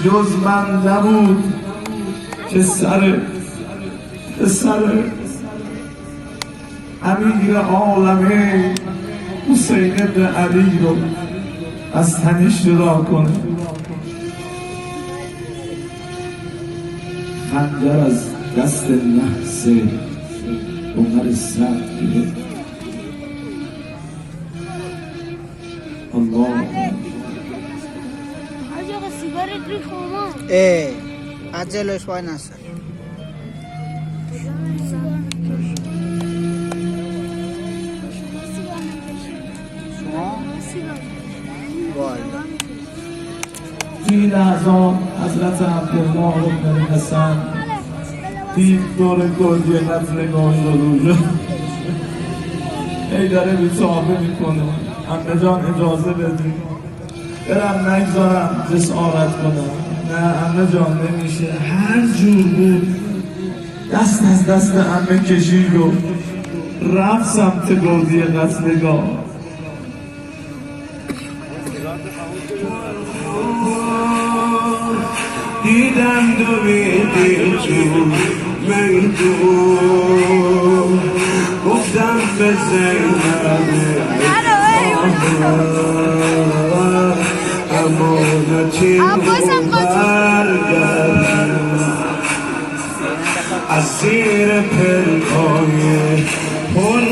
جز من نبود که سر امیر عالمه حسین ابن علی رو از تنش جدا کنه. خنجر از دست نحس عمر سعد گرفت. الله آقا سیگارت ریخ اومد. از جلوش وای نسر. توی لحظه حضرت عبدالله بن حسن دید دور گلگی قتل نگاهی رو روی ای داره بیتابه میکنه. عمه جان اجازه بدید برم نگذارم جسارت کنم. نه عمه جان نمیشه. هر جور بود دست از دست عمه کشید و رفت سمت گلگی قتلگاه. دیدم دویدی تو میدون گفتم به زینب امانتی رو برگرد از زیر پلکای پل